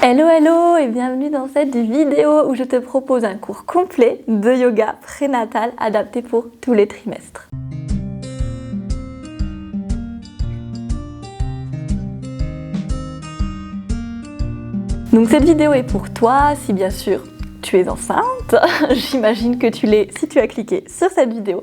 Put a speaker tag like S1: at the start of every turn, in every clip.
S1: Hello hello et bienvenue dans cette vidéo où je te propose un cours complet de yoga prénatal adapté pour tous les trimestres. Donc cette vidéo est pour toi si bien sûr tu es enceinte, j'imagine que tu l'es si tu as cliqué sur cette vidéo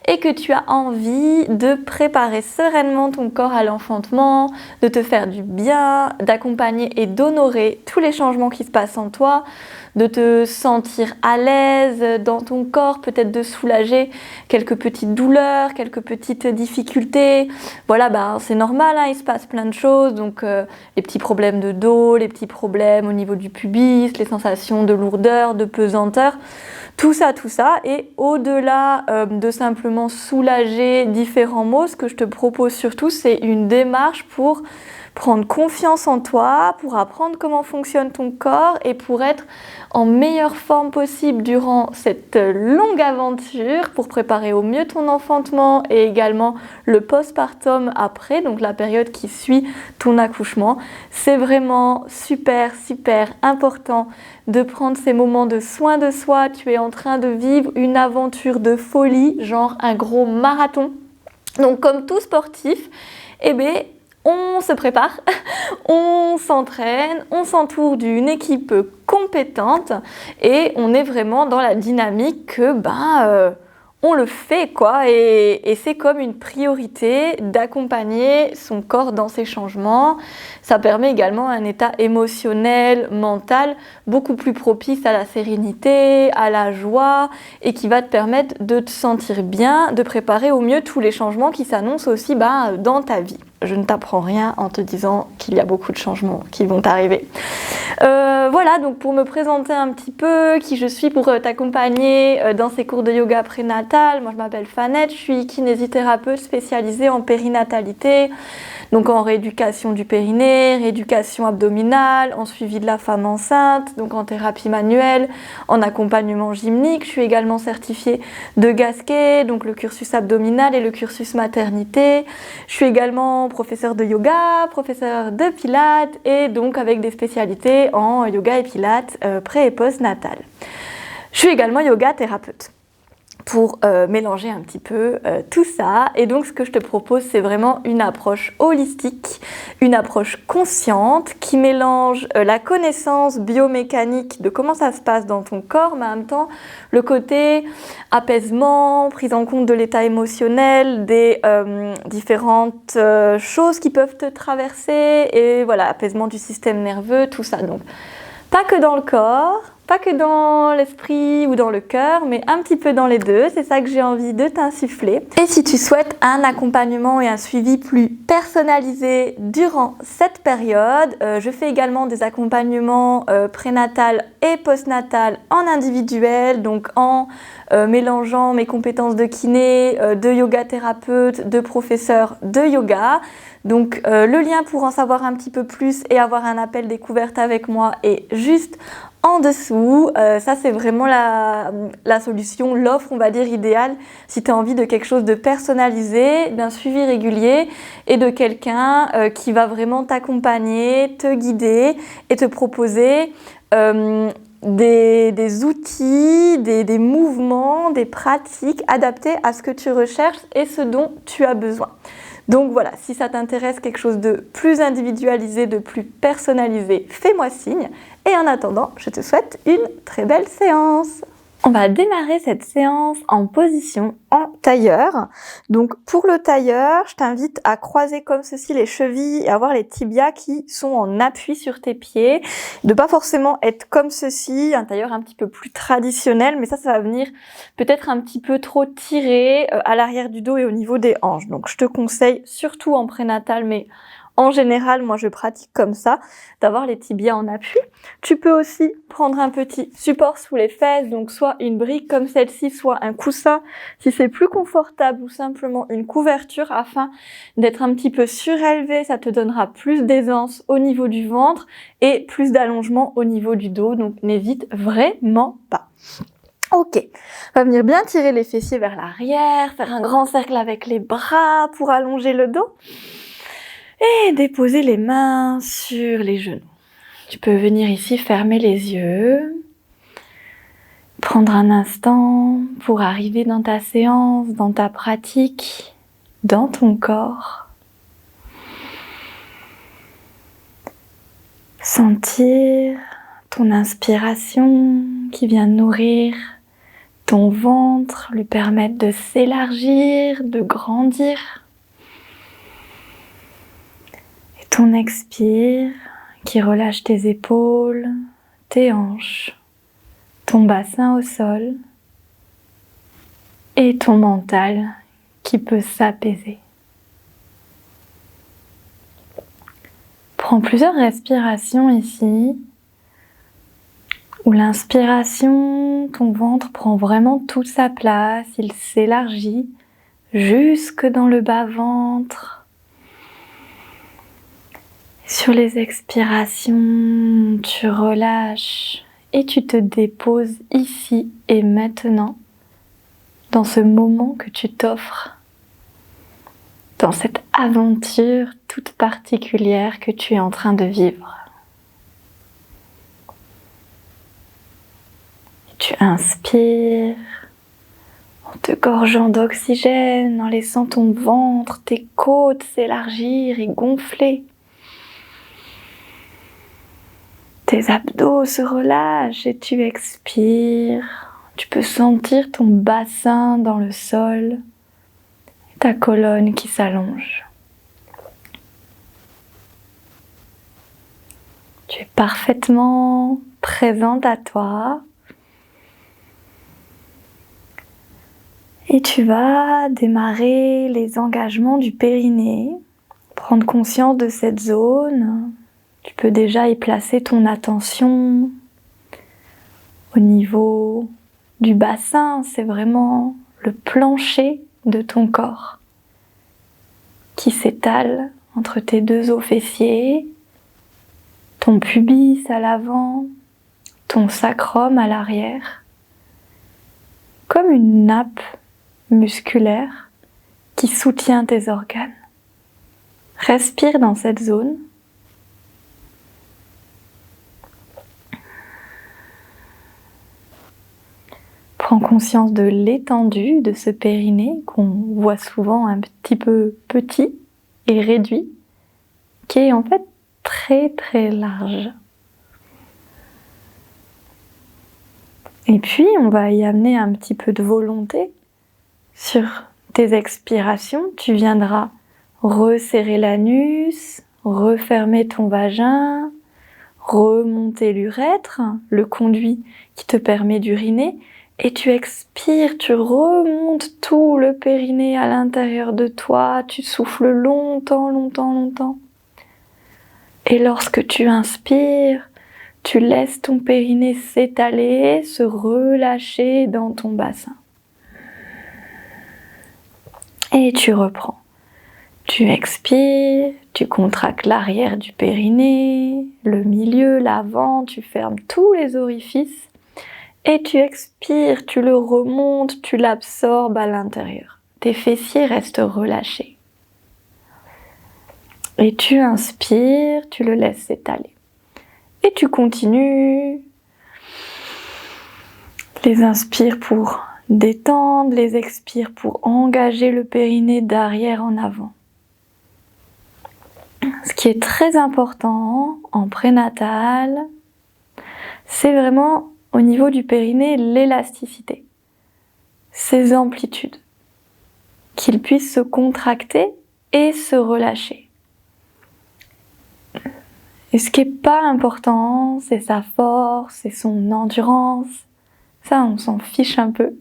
S1: et que tu as envie de préparer sereinement ton corps à l'enfantement, de te faire du bien, d'accompagner et d'honorer tous les changements qui se passent en toi, de te sentir à l'aise dans ton corps, peut-être de soulager quelques petites douleurs, quelques petites difficultés. Voilà, c'est normal, hein, il se passe plein de choses, donc les petits problèmes de dos, les petits problèmes au niveau du pubis, les sensations de lourdeur, de pesanteur, tout ça, et au-delà de simplement soulager différents maux, ce que je te propose surtout, c'est une démarche pour prendre confiance en toi, pour apprendre comment fonctionne ton corps et pour être en meilleure forme possible durant cette longue aventure, pour préparer au mieux ton enfantement et également le postpartum après, donc la période qui suit ton accouchement. C'est vraiment super important de prendre ces moments de soin de soi. Tu es en train de vivre une aventure de folie, genre un gros marathon. Donc comme tout sportif, on se prépare, on s'entraîne, on s'entoure d'une équipe compétente et on est vraiment dans la dynamique que on le fait quoi, et c'est comme une priorité d'accompagner son corps dans ses changements. Ça permet également un état émotionnel, mental beaucoup plus propice à la sérénité, à la joie et qui va te permettre de te sentir bien, de préparer au mieux tous les changements qui s'annoncent aussi dans ta vie. Je ne t'apprends rien en te disant qu'il y a beaucoup de changements qui vont arriver. Voilà, donc pour me présenter un petit peu qui je suis pour t'accompagner dans ces cours de yoga prénatal, moi je m'appelle Fanette, je suis kinésithérapeute spécialisée en périnatalité, donc en rééducation du périnée, rééducation abdominale, en suivi de la femme enceinte, donc en thérapie manuelle, en accompagnement gymnique. Je suis également certifiée de Gasquet, donc le cursus abdominal et le cursus maternité. Je suis également professeure de yoga, professeure de pilates et donc avec des spécialités en yoga et pilates pré et post-natal. Je suis également yoga thérapeute pour mélanger un petit peu tout ça. Et donc ce que je te propose, c'est vraiment une approche holistique, une approche consciente qui mélange la connaissance biomécanique de comment ça se passe dans ton corps, mais en même temps le côté apaisement, prise en compte de l'état émotionnel, des différentes choses qui peuvent te traverser, et voilà, apaisement du système nerveux, tout ça. Donc pas que dans le corps, pas que dans l'esprit ou dans le cœur, mais un petit peu dans les deux. C'est ça que j'ai envie de t'insuffler. Et si tu souhaites un accompagnement et un suivi plus personnalisé durant cette période, je fais également des accompagnements prénatal et postnatal en individuel, donc en mélangeant mes compétences de kiné, de yoga thérapeute, de professeur de yoga. Donc le lien pour en savoir un petit peu plus et avoir un appel découverte avec moi est juste en dessous. Ça c'est vraiment la solution, l'offre on va dire idéale si tu as envie de quelque chose de personnalisé, d'un suivi régulier et de quelqu'un qui va vraiment t'accompagner, te guider et te proposer des outils, des mouvements, des pratiques adaptés à ce que tu recherches et ce dont tu as besoin. Donc voilà, si ça t'intéresse, quelque chose de plus individualisé, de plus personnalisé, fais-moi signe. Et en attendant, je te souhaite une très belle séance. On va démarrer cette séance en position en tailleur. Donc pour le tailleur, je t'invite à croiser comme ceci les chevilles et avoir les tibias qui sont en appui sur tes pieds. De pas forcément être comme ceci, un tailleur un petit peu plus traditionnel, mais ça va venir peut-être un petit peu trop tiré à l'arrière du dos et au niveau des hanches. Donc je te conseille, surtout en prénatal, mais en général, moi je pratique comme ça, d'avoir les tibias en appui. Tu peux aussi prendre un petit support sous les fesses, donc soit une brique comme celle-ci, soit un coussin, si c'est plus confortable, ou simplement une couverture afin d'être un petit peu surélevé. Ça te donnera plus d'aisance au niveau du ventre et plus d'allongement au niveau du dos, donc n'hésite vraiment pas. Ok, on va venir bien tirer les fessiers vers l'arrière, faire un grand cercle avec les bras pour allonger le dos. Et déposer les mains sur les genoux. tu peux venir ici fermer les yeux, prendre un instant pour arriver dans ta séance, dans ta pratique, dans ton corps. Sentir ton inspiration qui vient nourrir ton ventre, lui permettre de s'élargir, de grandir. Et ton expire qui relâche tes épaules, tes hanches, ton bassin au sol et ton mental qui peut s'apaiser. Prends plusieurs respirations ici, où l'inspiration, ton ventre prend vraiment toute sa place, il s'élargit jusque dans le bas-ventre. Sur les expirations, tu relâches et tu te déposes ici et maintenant, dans ce moment que tu t'offres, dans cette aventure toute particulière que tu es en train de vivre. Tu inspires en te gorgeant d'oxygène, en laissant ton ventre, tes côtes s'élargir et gonfler. Tes abdos se relâchent et tu expires. Tu peux sentir ton bassin dans le sol et ta colonne qui s'allonge. Tu es parfaitement présente à toi. Et tu vas démarrer les engagements du périnée, prendre conscience de cette zone. Tu peux déjà y placer ton attention au niveau du bassin, c'est vraiment le plancher de ton corps qui s'étale entre tes deux os fessiers, ton pubis à l'avant, ton sacrum à l'arrière, comme une nappe musculaire qui soutient tes organes. Respire dans cette zone. Prends conscience de l'étendue de ce périnée qu'on voit souvent un petit peu petit et réduit, qui est en fait très très large. Et puis on va y amener un petit peu de volonté. Sur tes expirations, tu viendras resserrer l'anus, refermer ton vagin, remonter l'urètre, le conduit qui te permet d'uriner, et tu expires, tu remontes tout le périnée à l'intérieur de toi, tu souffles longtemps, longtemps, longtemps. Et lorsque tu inspires, tu laisses ton périnée s'étaler, se relâcher dans ton bassin. Et tu reprends. Tu expires, tu contractes l'arrière du périnée, le milieu, l'avant, tu fermes tous les orifices. Et tu expires, tu le remontes, tu l'absorbes à l'intérieur. Tes fessiers restent relâchés. Et tu inspires, tu le laisses s'étaler. Et tu continues. Les inspires pour détendre, les expires pour engager le périnée d'arrière en avant. Ce qui est très important en prénatal, c'est vraiment au niveau du périnée l'élasticité, ses amplitudes, qu'il puisse se contracter et se relâcher. Et ce qui n'est pas important, c'est sa force, c'est son endurance. Ça, on s'en fiche un peu.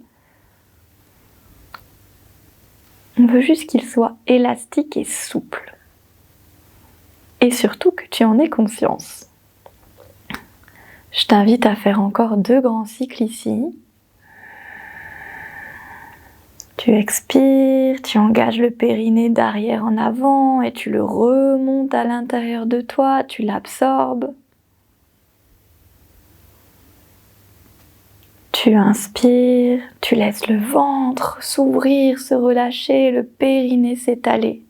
S1: On veut juste qu'il soit élastique et souple. Et surtout que tu en aies conscience. Je t'invite à faire encore 2 grands cycles ici. Tu expires, tu engages le périnée d'arrière en avant et tu le remontes à l'intérieur de toi, tu l'absorbes. Tu inspires, tu laisses le ventre s'ouvrir, se relâcher, le périnée s'étaler.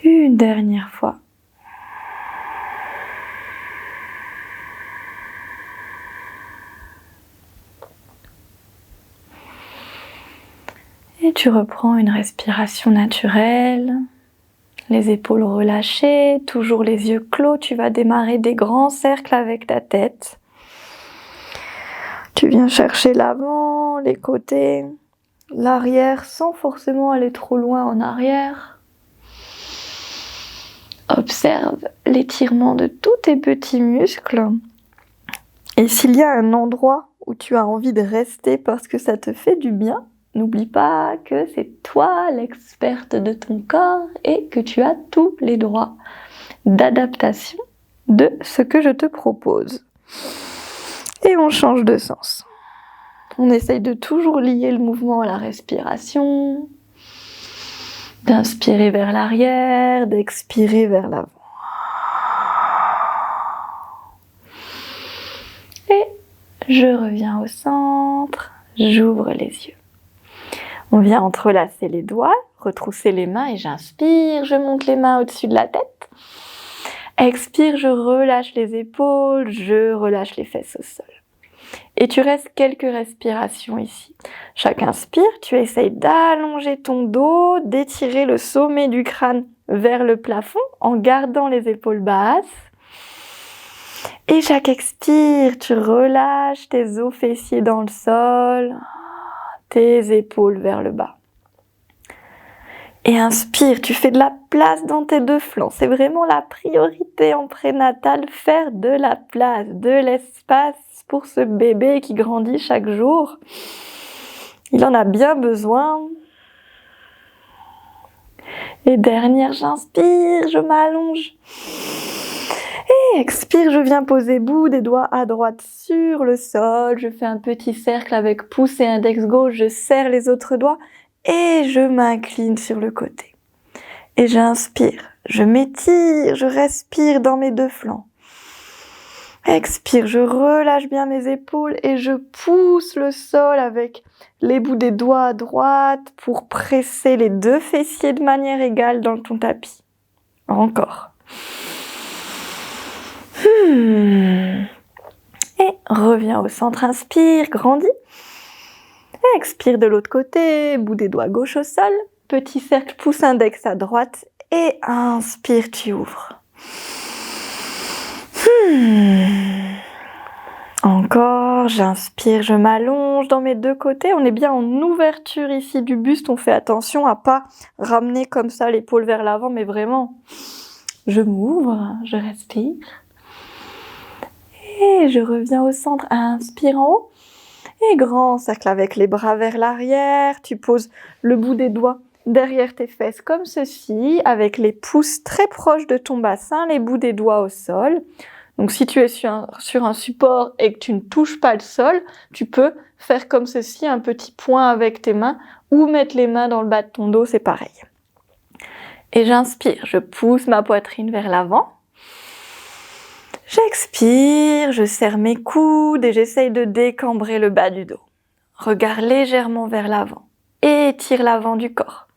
S1: Une dernière fois. Et tu reprends une respiration naturelle. Les épaules relâchées, toujours les yeux clos. Tu vas démarrer des grands cercles avec ta tête. Tu viens chercher l'avant, les côtés, l'arrière sans forcément aller trop loin en arrière. Observe l'étirement de tous tes petits muscles. Et s'il y a un endroit où tu as envie de rester parce que ça te fait du bien, n'oublie pas que c'est toi l'experte de ton corps et que tu as tous les droits d'adaptation de ce que je te propose. Et on change de sens. On essaye de toujours lier le mouvement à la respiration, d'inspirer vers l'arrière, d'expirer vers l'avant. Et je reviens au centre, j'ouvre les yeux. On vient entrelacer les doigts, retrousser les mains et j'inspire, je monte les mains au-dessus de la tête. Expire, je relâche les épaules, je relâche les fesses au sol. Et tu restes quelques respirations ici. Chaque inspire, tu essayes d'allonger ton dos, d'étirer le sommet du crâne vers le plafond en gardant les épaules basses. Et chaque expire, tu relâches tes os fessiers dans le sol, tes épaules vers le bas. Et inspire, tu fais de la place dans tes deux flancs. C'est vraiment la priorité en prénatal, faire de la place, de l'espace pour ce bébé qui grandit chaque jour. Il en a bien besoin. Et dernière, j'inspire, je m'allonge. Et expire, je viens poser bout des doigts à droite sur le sol. Je fais un petit cercle avec pouce et index gauche. Je serre les autres doigts et je m'incline sur le côté. Et j'inspire, je m'étire, je respire dans mes deux flancs. Expire, je relâche bien mes épaules et je pousse le sol avec les bouts des doigts à droite pour presser les deux fessiers de manière égale dans ton tapis. Encore. Et reviens au centre, inspire, grandis. Expire de l'autre côté, bout des doigts gauche au sol. Petit cercle, pouce index à droite. Et inspire, tu ouvres. Encore, j'inspire, je m'allonge dans mes deux côtés. On est bien en ouverture ici du buste. On fait attention à pas ramener comme ça l'épaule vers l'avant, mais vraiment, je m'ouvre, je respire. Et je reviens au centre, inspire en haut. Et grand cercle avec les bras vers l'arrière. Tu poses le bout des doigts derrière tes fesses comme ceci, avec les pouces très proches de ton bassin, les bouts des doigts au sol. Donc si tu es sur un support et que tu ne touches pas le sol, tu peux faire comme ceci, un petit point avec tes mains, ou mettre les mains dans le bas de ton dos, c'est pareil. Et j'inspire, je pousse ma poitrine vers l'avant. J'expire, je serre mes coudes et j'essaye de décambrer le bas du dos. Regard légèrement vers l'avant. Étire l'avant du corps.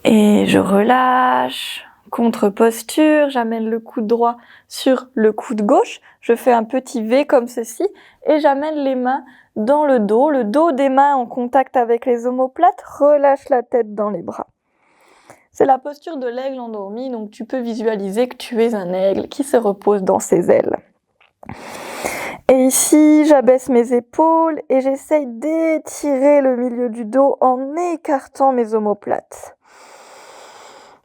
S1: Et je relâche. Contre-posture, j'amène le coude droit sur le coude gauche. Je fais un petit V comme ceci et j'amène les mains dans le dos des mains en contact avec les omoplates. Relâche la tête dans les bras. C'est la posture de l'aigle endormi, donc tu peux visualiser que tu es un aigle qui se repose dans ses ailes. Et ici, j'abaisse mes épaules et j'essaye d'étirer le milieu du dos en écartant mes omoplates.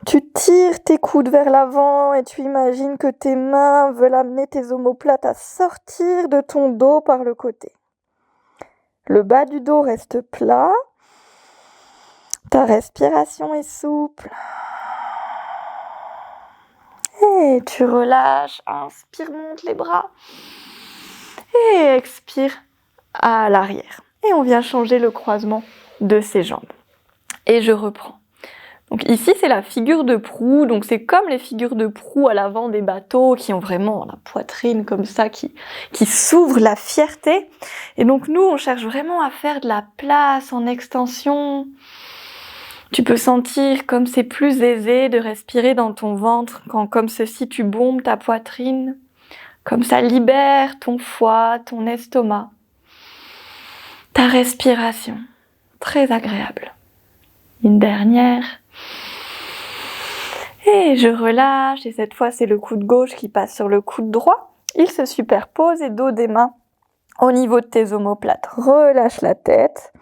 S1: Tu tires tes coudes vers l'avant et tu imagines que tes mains veulent amener tes omoplates à sortir de ton dos par le côté. Le bas du dos reste plat. Ta respiration est souple. Et tu relâches. Inspire, monte les bras. Et expire à l'arrière. Et on vient changer le croisement de ses jambes. Et je reprends. Donc ici, c'est la figure de proue. Donc c'est comme les figures de proue à l'avant des bateaux qui ont vraiment la poitrine comme ça, qui s'ouvre, la fierté. Et donc nous, on cherche vraiment à faire de la place en extension. Tu peux sentir comme c'est plus aisé de respirer dans ton ventre quand comme ceci tu bombes ta poitrine. Comme ça libère ton foie, ton estomac. ta respiration, très agréable. Une dernière. Et je relâche, et cette fois c'est le coude gauche qui passe sur le coude droit. Il se superpose et dos des mains au niveau de tes omoplates. Relâche la tête.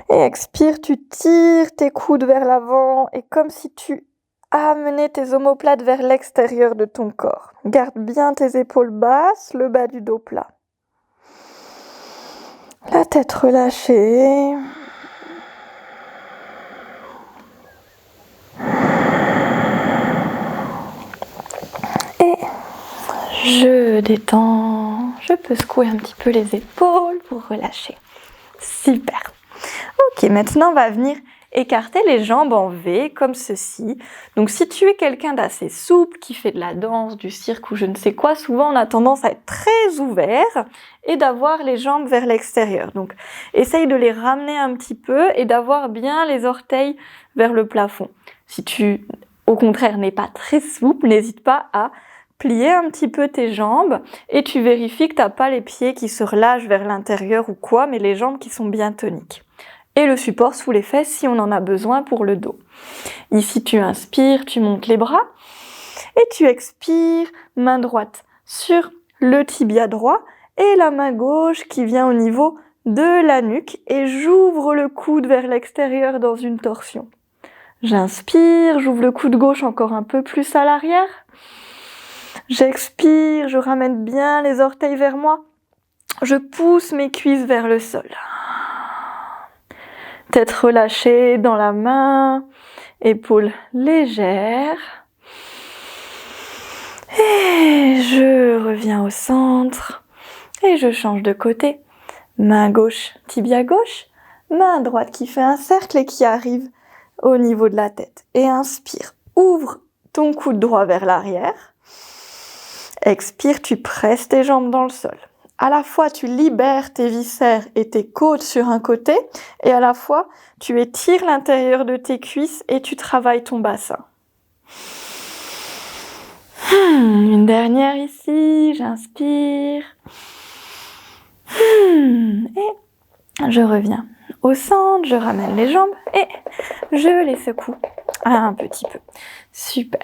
S1: Et expire, tu tires tes coudes vers l'avant et comme si tu amenais tes omoplates vers l'extérieur de ton corps. Garde bien tes épaules basses, le bas du dos plat. La tête relâchée. Et je détends. Je peux secouer un petit peu les épaules pour relâcher. Super. Ok, maintenant on va venir écarter les jambes en V comme ceci. Donc si tu es quelqu'un d'assez souple, qui fait de la danse, du cirque ou je ne sais quoi, souvent on a tendance à être très ouvert et d'avoir les jambes vers l'extérieur. Donc essaye de les ramener un petit peu et d'avoir bien les orteils vers le plafond. Si tu, au contraire, n'es pas très souple, n'hésite pas à plier un petit peu tes jambes et tu vérifies que tu n'as pas les pieds qui se relâchent vers l'intérieur ou quoi, mais les jambes qui sont bien toniques. Et le support sous les fesses si on en a besoin pour le dos. Ici, tu inspires, tu montes les bras et tu expires, main droite sur le tibia droit et la main gauche qui vient au niveau de la nuque et j'ouvre le coude vers l'extérieur dans une torsion. J'inspire, j'ouvre le coude gauche encore un peu plus à l'arrière. J'expire, je ramène bien les orteils vers moi. Je pousse mes cuisses vers le sol. Tête relâchée dans la main, épaules légères. Et je reviens au centre et je change de côté. Main gauche, tibia gauche, main droite qui fait un cercle et qui arrive au niveau de la tête. Et inspire, ouvre ton coude droit vers l'arrière. Expire, tu presses tes jambes dans le sol. À la fois, tu libères tes viscères et tes côtes sur un côté, et à la fois, tu étires l'intérieur de tes cuisses et tu travailles ton bassin. Une dernière ici, j'inspire. Et je reviens au centre, je ramène les jambes et je les secoue un petit peu. Super.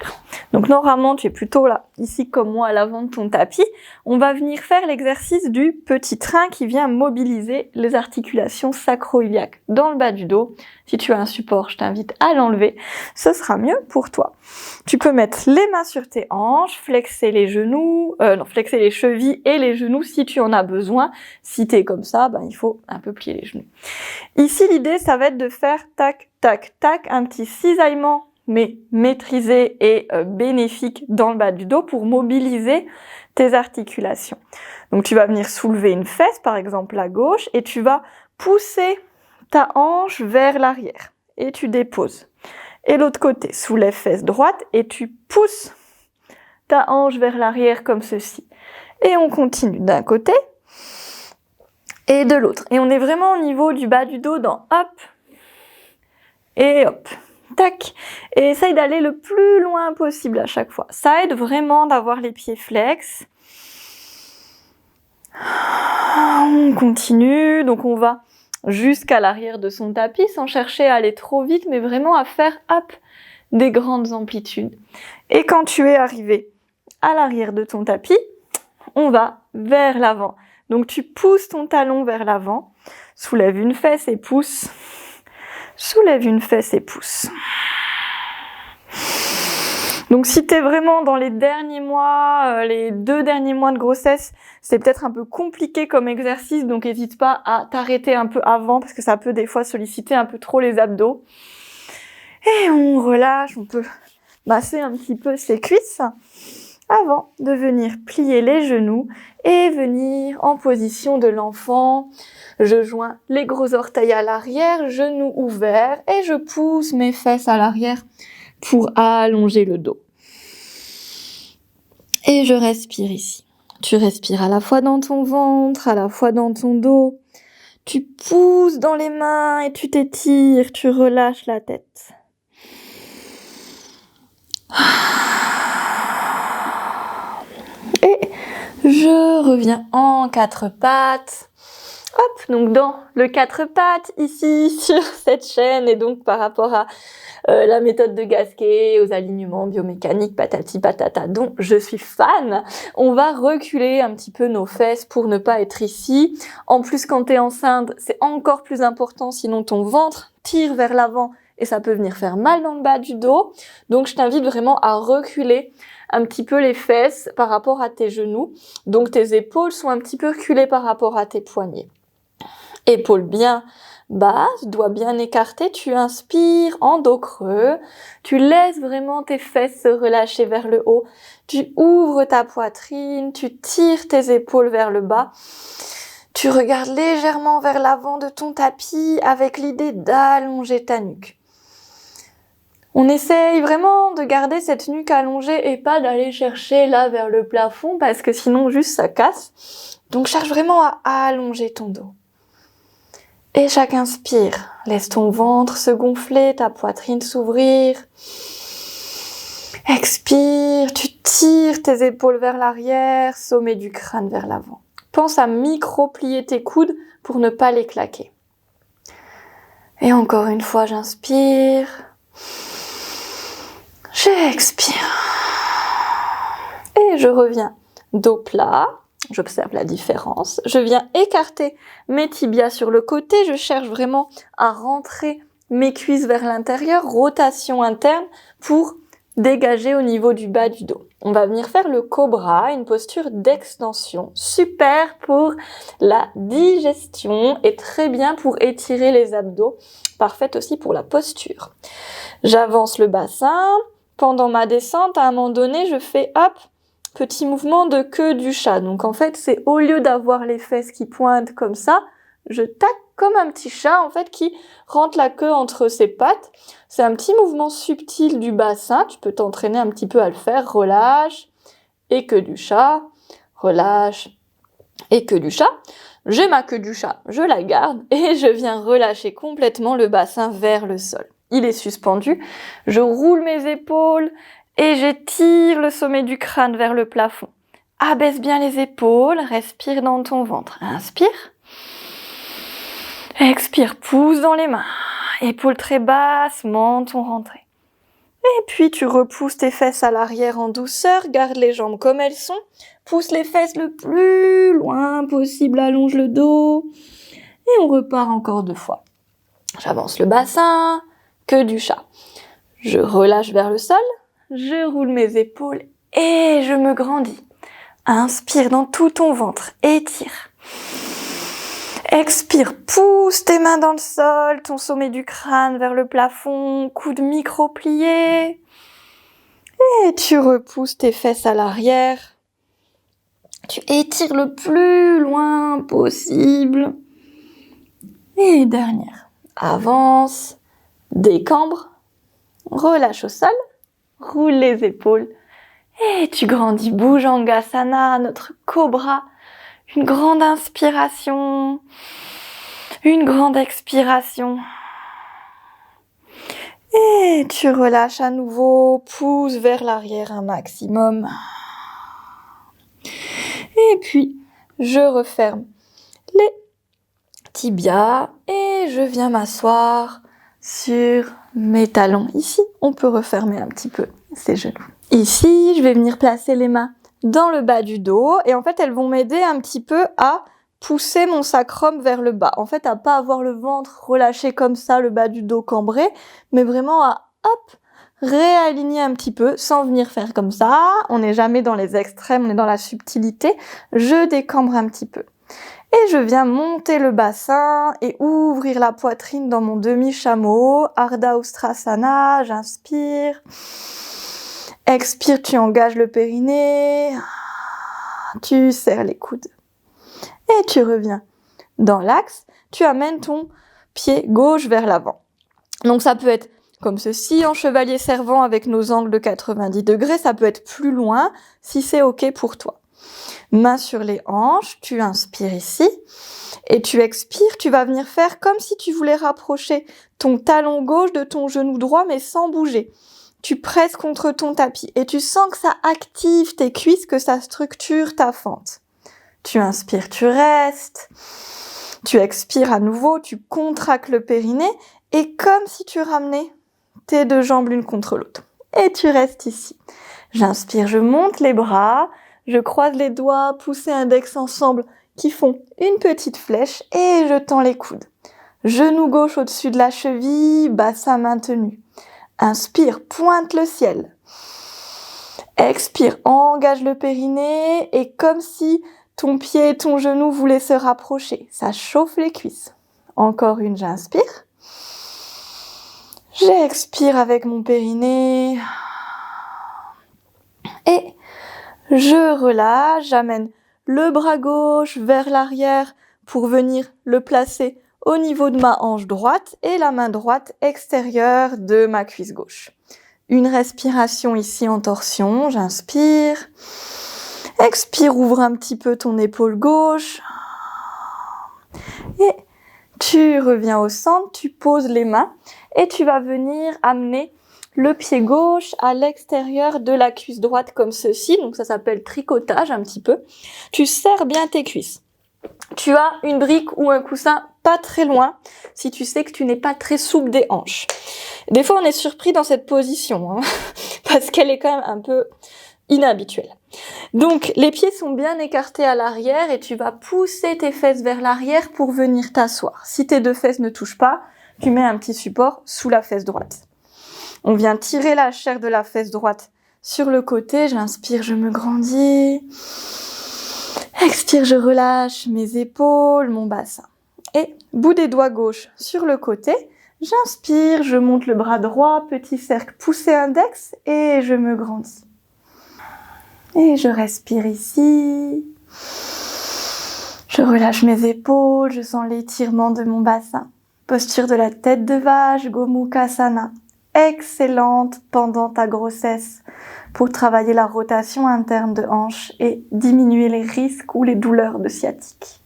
S1: Donc normalement, tu es plutôt là, ici comme moi à l'avant de ton tapis. On va venir faire l'exercice du petit train qui vient mobiliser les articulations sacro-iliaques dans le bas du dos. Si tu as un support, je t'invite à l'enlever. Ce sera mieux pour toi. Tu peux mettre les mains sur tes hanches, flexer les genoux, flexer les chevilles et les genoux si tu en as besoin. Si tu es comme ça, il faut un peu plier les genoux. Ici, l'idée, ça va être de faire tac, tac, tac, un petit cisaillement mais maîtrisé et bénéfique dans le bas du dos pour mobiliser tes articulations. Donc tu vas venir soulever une fesse, par exemple la gauche, et tu vas pousser ta hanche vers l'arrière et tu déposes. Et l'autre côté, soulève fesse droite et tu pousses ta hanche vers l'arrière comme ceci. Et on continue d'un côté et de l'autre. Et on est vraiment au niveau du bas du dos dans hop et hop. Tac, et essaye d'aller le plus loin possible à chaque fois. Ça aide vraiment d'avoir les pieds flex. On continue, donc on va jusqu'à l'arrière de son tapis sans chercher à aller trop vite, mais vraiment à faire hop, des grandes amplitudes. Et quand tu es arrivé à l'arrière de ton tapis, on va vers l'avant. Donc tu pousses ton talon vers l'avant, soulève une fesse et pousse. Soulève une fesse et pousse. Donc si tu es vraiment dans les derniers mois, les 2 derniers mois de grossesse, c'est peut-être un peu compliqué comme exercice, donc n'hésite pas à t'arrêter un peu avant parce que ça peut des fois solliciter un peu trop les abdos. Et on relâche, on peut masser un petit peu ses cuisses avant de venir plier les genoux et venir en position de l'enfant. Je joins les gros orteils à l'arrière, genoux ouverts et je pousse mes fesses à l'arrière pour allonger le dos. Et je respire ici. Tu respires à la fois dans ton ventre, à la fois dans ton dos. Tu pousses dans les mains et tu t'étires, tu relâches la tête. Et je reviens en 4 pattes. Hop, donc dans le 4 pattes, ici, sur cette chaîne, et donc par rapport à la méthode de Gasquet, aux alignements biomécaniques, patati patata, dont je suis fan, on va reculer un petit peu nos fesses pour ne pas être ici. En plus, quand t'es enceinte, c'est encore plus important, sinon ton ventre tire vers l'avant et ça peut venir faire mal dans le bas du dos. Donc je t'invite vraiment à reculer un petit peu les fesses par rapport à tes genoux. Donc tes épaules sont un petit peu reculées par rapport à tes poignets. Épaules bien basses, doigts bien écartés, tu inspires en dos creux, tu laisses vraiment tes fesses se relâcher vers le haut, tu ouvres ta poitrine, tu tires tes épaules vers le bas, tu regardes légèrement vers l'avant de ton tapis avec l'idée d'allonger ta nuque. On essaye vraiment de garder cette nuque allongée et pas d'aller chercher là vers le plafond parce que sinon juste ça casse. Donc cherche vraiment à allonger ton dos. Et chaque inspire, laisse ton ventre se gonfler, ta poitrine s'ouvrir. Expire, tu tires tes épaules vers l'arrière, sommet du crâne vers l'avant. Pense à micro-plier tes coudes pour ne pas les claquer. Et encore une fois, j'inspire. J'expire. Et je reviens dos plat. J'observe la différence. Je viens écarter mes tibias sur le côté. Je cherche vraiment à rentrer mes cuisses vers l'intérieur. Rotation interne pour dégager au niveau du bas du dos. On va venir faire le cobra, une posture d'extension. Super pour la digestion et très bien pour étirer les abdos. Parfaite aussi pour la posture. J'avance le bassin. Pendant ma descente, à un moment donné, je fais hop, petit mouvement de queue du chat. Donc en fait, c'est au lieu d'avoir les fesses qui pointent comme ça, je tac comme un petit chat en fait qui rentre la queue entre ses pattes. C'est un petit mouvement subtil du bassin. Tu peux t'entraîner un petit peu à le faire. Relâche et queue du chat. Relâche et queue du chat. J'ai ma queue du chat, je la garde et je viens relâcher complètement le bassin vers le sol. Il est suspendu. Je roule mes épaules et j'étire le sommet du crâne vers le plafond. Abaisse bien les épaules, respire dans ton ventre. Inspire. Expire, pousse dans les mains. Épaules très basses, menton rentré. Et puis tu repousses tes fesses à l'arrière en douceur, garde les jambes comme elles sont. Pousse les fesses le plus loin possible, allonge le dos. Et on repart encore 2 fois. J'avance le bassin, queue du chat. Je relâche vers le sol. Je roule mes épaules et je me grandis. Inspire dans tout ton ventre, étire. Expire, pousse tes mains dans le sol, ton sommet du crâne vers le plafond, coude micro-plié. Et tu repousses tes fesses à l'arrière. Tu étires le plus loin possible. Et dernière. Avance, décambre, relâche au sol. Roule les épaules et tu grandis. Bhujangasana, notre cobra. Une grande inspiration, une grande expiration. Et tu relâches à nouveau, pousse vers l'arrière un maximum. Et puis, je referme les tibias et je viens m'asseoir sur mes talons. Ici, on peut refermer un petit peu ses genoux. Ici, je vais venir placer les mains dans le bas du dos et en fait, elles vont m'aider un petit peu à pousser mon sacrum vers le bas. En fait, à pas avoir le ventre relâché comme ça, le bas du dos cambré, mais vraiment à, hop, réaligner un petit peu sans venir faire comme ça. On n'est jamais dans les extrêmes, on est dans la subtilité. Je décambre un petit peu. Et je viens monter le bassin et ouvrir la poitrine dans mon demi-chameau. Ardha Ustrasana, j'inspire. Expire, tu engages le périnée. Tu serres les coudes. Et tu reviens dans l'axe. Tu amènes ton pied gauche vers l'avant. Donc ça peut être comme ceci, en chevalier servant avec nos angles de 90 degrés. Ça peut être plus loin si c'est OK pour toi. Main sur les hanches, tu inspires ici et tu expires, tu vas venir faire comme si tu voulais rapprocher ton talon gauche de ton genou droit mais sans bouger. Tu presses contre ton tapis et tu sens que ça active tes cuisses, que ça structure ta fente. Tu inspires, tu restes. Tu expires à nouveau, tu contractes le périnée et comme si tu ramenais tes deux jambes l'une contre l'autre. Et tu restes ici. J'inspire, je monte les bras, je croise les doigts, pouce et index ensemble qui font une petite flèche et je tends les coudes. Genou gauche au-dessus de la cheville, bassin maintenu. Inspire, pointe le ciel. Expire, engage le périnée et comme si ton pied et ton genou voulaient se rapprocher. Ça chauffe les cuisses. Encore une, j'inspire. J'expire avec mon périnée. Et je relâche, j'amène le bras gauche vers l'arrière pour venir le placer au niveau de ma hanche droite et la main droite extérieure de ma cuisse gauche. Une respiration ici en torsion, j'inspire. Expire, ouvre un petit peu ton épaule gauche. Et tu reviens au centre, tu poses les mains et tu vas venir amener le pied gauche à l'extérieur de la cuisse droite comme ceci. Donc ça s'appelle tricotage un petit peu. Tu serres bien tes cuisses. Tu as une brique ou un coussin pas très loin si tu sais que tu n'es pas très souple des hanches. Des fois on est surpris dans cette position parce qu'elle est quand même un peu inhabituelle. Donc les pieds sont bien écartés à l'arrière et tu vas pousser tes fesses vers l'arrière pour venir t'asseoir. Si tes deux fesses ne touchent pas, tu mets un petit support sous la fesse droite. On vient tirer la chair de la fesse droite sur le côté. J'inspire, je me grandis. Expire, je relâche mes épaules, mon bassin. Et bout des doigts gauche sur le côté. J'inspire, je monte le bras droit, petit cercle poussé index et je me grandis. Et je respire ici. Je relâche mes épaules, je sens l'étirement de mon bassin. Posture de la tête de vache, Gomukhasana. Excellente pendant ta grossesse pour travailler la rotation interne de hanche et diminuer les risques ou les douleurs de sciatique.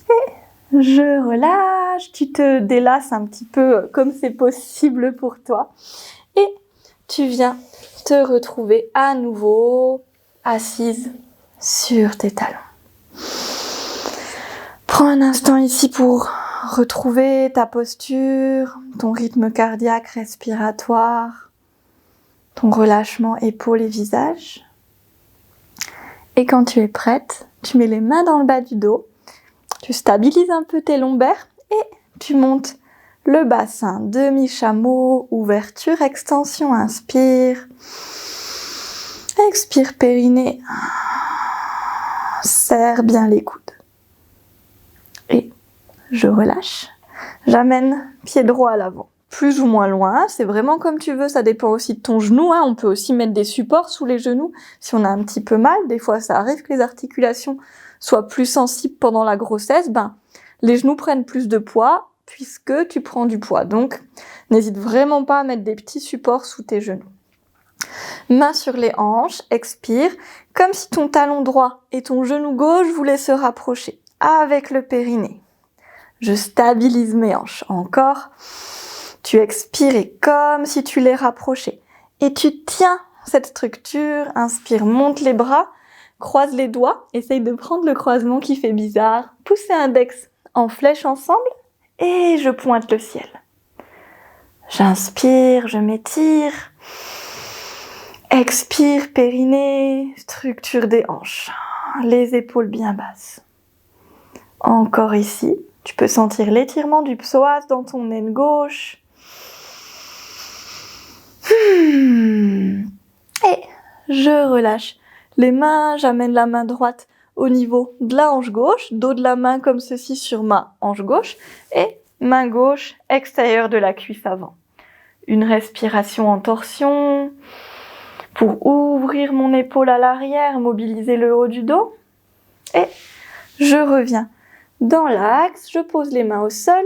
S1: Et je relâche, tu te délasses un petit peu comme c'est possible pour toi et tu viens te retrouver à nouveau assise sur tes talons. Prends un instant ici pour retrouver ta posture, ton rythme cardiaque respiratoire, ton relâchement épaules et visage. Et quand tu es prête, tu mets les mains dans le bas du dos, tu stabilises un peu tes lombaires et tu montes le bassin, demi-chameau, ouverture, extension, inspire. Expire, périnée. Serre bien les coudes. Et je relâche. J'amène pied droit à l'avant. Plus ou moins loin, c'est vraiment comme tu veux, ça dépend aussi de ton genou. On peut aussi mettre des supports sous les genoux si on a un petit peu mal. Des fois, ça arrive que les articulations soient plus sensibles pendant la grossesse. Les genoux prennent plus de poids puisque tu prends du poids. Donc, n'hésite vraiment pas à mettre des petits supports sous tes genoux. Main sur les hanches, expire, comme si ton talon droit et ton genou gauche voulaient se rapprocher avec le périnée. Je stabilise mes hanches. Encore. Tu expires et comme si tu les rapprochais. Et tu tiens cette structure. Inspire, monte les bras, croise les doigts. Essaye de prendre le croisement qui fait bizarre. Poussez index en flèche ensemble et je pointe le ciel. J'inspire, je m'étire. Expire, périnée, structure des hanches. Les épaules bien basses. Encore ici. Tu peux sentir l'étirement du psoas dans ton aine gauche. Et je relâche les mains, j'amène la main droite au niveau de la hanche gauche, dos de la main comme ceci sur ma hanche gauche et main gauche extérieure de la cuisse avant. Une respiration en torsion pour ouvrir mon épaule à l'arrière, mobiliser le haut du dos et je reviens dans l'axe, je pose les mains au sol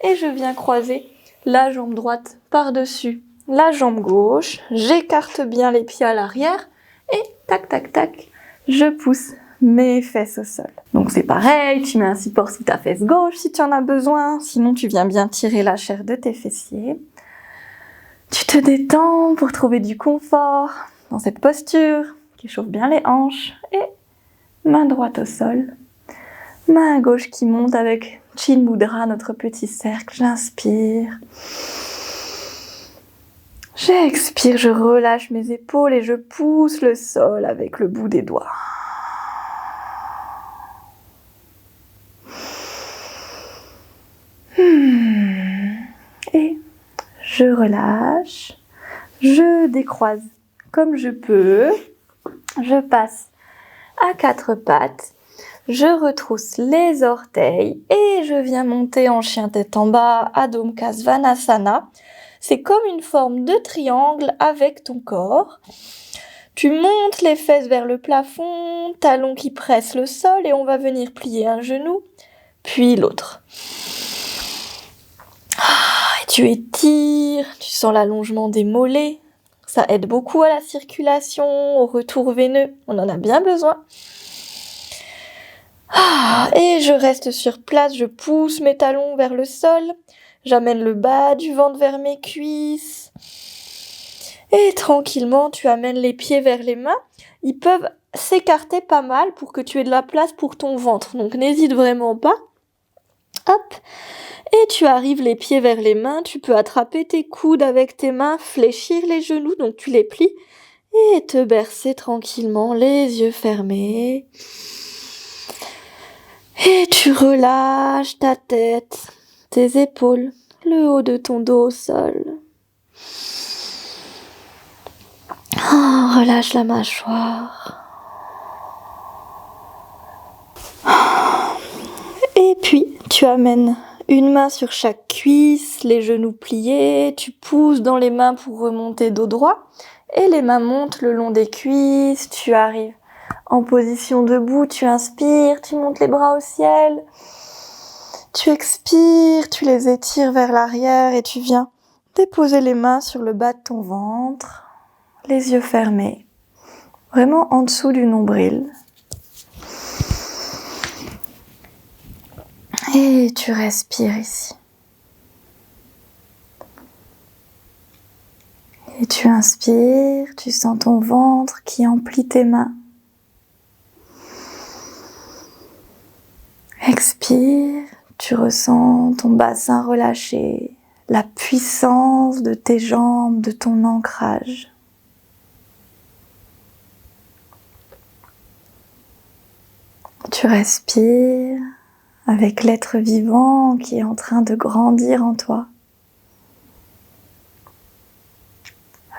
S1: et je viens croiser la jambe droite par-dessus la jambe gauche, j'écarte bien les pieds à l'arrière et tac tac tac, je pousse mes fesses au sol. Donc c'est pareil, tu mets un support sous ta fesse gauche si tu en as besoin, sinon tu viens bien tirer la chair de tes fessiers. Tu te détends pour trouver du confort dans cette posture qui chauffe bien les hanches et main droite au sol, Main gauche qui monte avec Chin Mudra, notre petit cercle. J'inspire. J'expire, je relâche mes épaules et je pousse le sol avec le bout des doigts. Et je relâche, je décroise comme je peux, je passe à 4 pattes, je retrousse les orteils et je viens monter en chien tête en bas, Adho Mukha Svanasana. C'est comme une forme de triangle avec ton corps. Tu montes les fesses vers le plafond, talons qui pressent le sol et on va venir plier un genou, puis l'autre. Et tu étires, tu sens l'allongement des mollets. Ça aide beaucoup à la circulation, au retour veineux. On en a bien besoin. Et je reste sur place, je pousse mes talons vers le sol. J'amène le bas du ventre vers mes cuisses. Et tranquillement, tu amènes les pieds vers les mains. Ils peuvent s'écarter pas mal pour que tu aies de la place pour ton ventre. Donc n'hésite vraiment pas. Hop. Et tu arrives les pieds vers les mains. Tu peux attraper tes coudes avec tes mains, fléchir les genoux. Donc tu les plies. Et te bercer tranquillement, les yeux fermés. Et tu relâches ta tête, tes épaules, le haut de ton dos au sol. Relâche la mâchoire. Et puis, tu amènes une main sur chaque cuisse, les genoux pliés, tu pousses dans les mains pour remonter dos droit. Et les mains montent le long des cuisses, tu arrives en position debout, tu inspires, tu montes les bras au ciel. Tu expires, tu les étires vers l'arrière et tu viens déposer les mains sur le bas de ton ventre, les yeux fermés, vraiment en dessous du nombril. Et tu respires ici. Et tu inspires, tu sens ton ventre qui emplit tes mains. Expire, tu ressens ton bassin relâché, la puissance de tes jambes, de ton ancrage. Tu respires avec l'être vivant qui est en train de grandir en toi.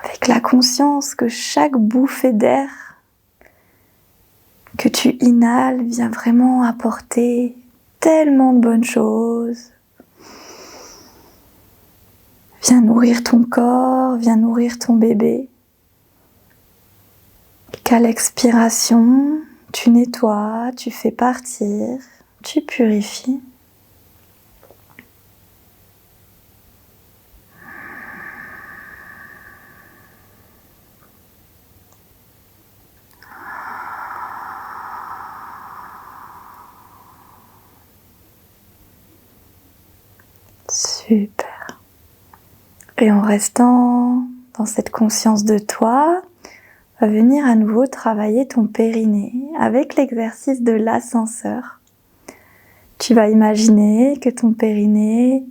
S1: Avec la conscience que chaque bouffée d'air que tu inhales vient vraiment apporter tellement de bonnes choses. Viens nourrir ton corps, viens nourrir ton bébé. Qu'à l'expiration, tu nettoies, tu fais partir, tu purifies. Super. Et en restant dans cette conscience de toi, va venir à nouveau travailler ton périnée avec l'exercice de l'ascenseur. Tu vas imaginer que ton périnée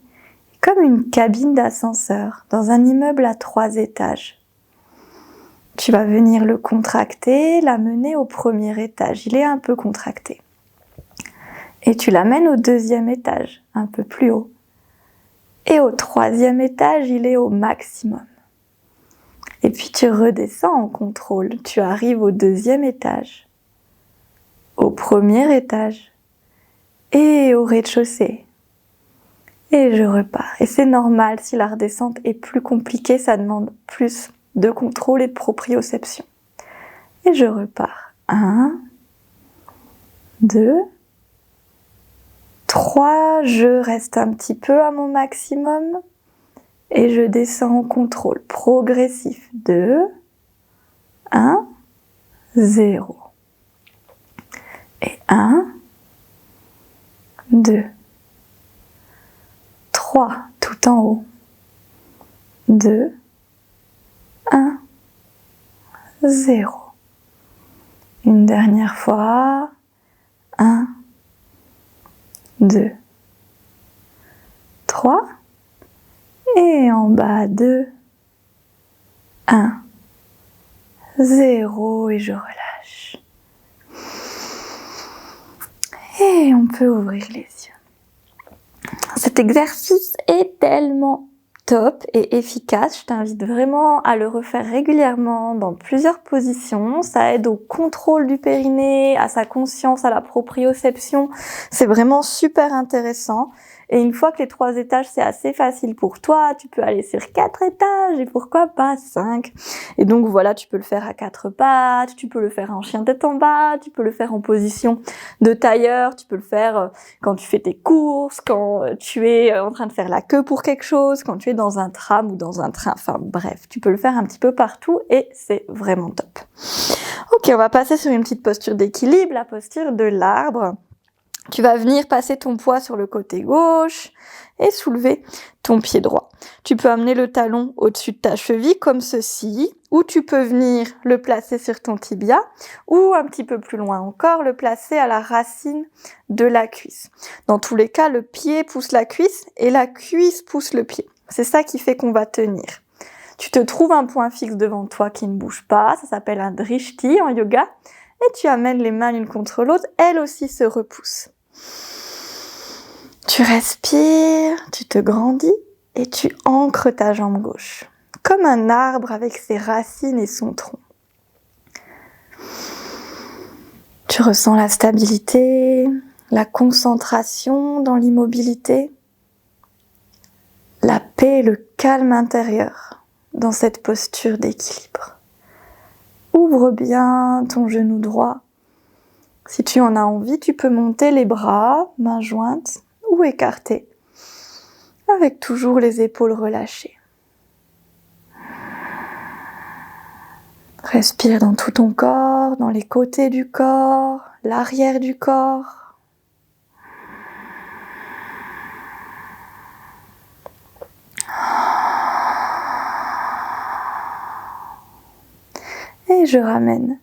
S1: est comme une cabine d'ascenseur dans un immeuble à 3 étages. Tu vas venir le contracter, l'amener au premier étage. Il est un peu contracté. Et tu l'amènes au 2e étage, un peu plus haut. Et au 3e étage, il est au maximum. Et puis tu redescends en contrôle. Tu arrives au 2e étage, au 1er étage et au rez-de-chaussée. Et je repars. Et c'est normal, si la redescente est plus compliquée, ça demande plus de contrôle et de proprioception. Et je repars. 1, 2, 3, je reste un petit peu à mon maximum et je descends en contrôle progressif. 2, 1, 0. Et 1, 2, 3, tout en haut. 2, 1, 0. Une dernière fois. 1, 2, 3, et en bas 2, 1, 0, et je relâche. Et on peut ouvrir les yeux. Cet exercice est tellement top et efficace. Je t'invite vraiment à le refaire régulièrement dans plusieurs positions. Ça aide au contrôle du périnée, à sa conscience, à la proprioception. C'est vraiment super intéressant. Et une fois que les 3 étages, c'est assez facile pour toi, tu peux aller sur 4 étages et pourquoi pas 5. Et donc voilà, tu peux le faire à 4 pattes, tu peux le faire en chien tête en bas, tu peux le faire en position de tailleur, tu peux le faire quand tu fais tes courses, quand tu es en train de faire la queue pour quelque chose, quand tu es dans un tram ou dans un train, enfin bref, tu peux le faire un petit peu partout et c'est vraiment top. Ok, on va passer sur une petite posture d'équilibre, la posture de l'arbre. Tu vas venir passer ton poids sur le côté gauche et soulever ton pied droit. Tu peux amener le talon au-dessus de ta cheville comme ceci, ou tu peux venir le placer sur ton tibia, ou un petit peu plus loin encore, le placer à la racine de la cuisse. Dans tous les cas, le pied pousse la cuisse et la cuisse pousse le pied. C'est ça qui fait qu'on va tenir. Tu te trouves un point fixe devant toi qui ne bouge pas, ça s'appelle un drishti en yoga, et tu amènes les mains l'une contre l'autre, elles aussi se repoussent. Tu respires, tu te grandis et tu ancres ta jambe gauche, comme un arbre avec ses racines et son tronc. Tu ressens la stabilité, la concentration dans l'immobilité, la paix et le calme intérieur dans cette posture d'équilibre. Ouvre bien ton genou droit. Si tu en as envie, tu peux monter les bras, mains jointes ou écartés, avec toujours les épaules relâchées. Respire dans tout ton corps, dans les côtés du corps, l'arrière du corps. Et je ramène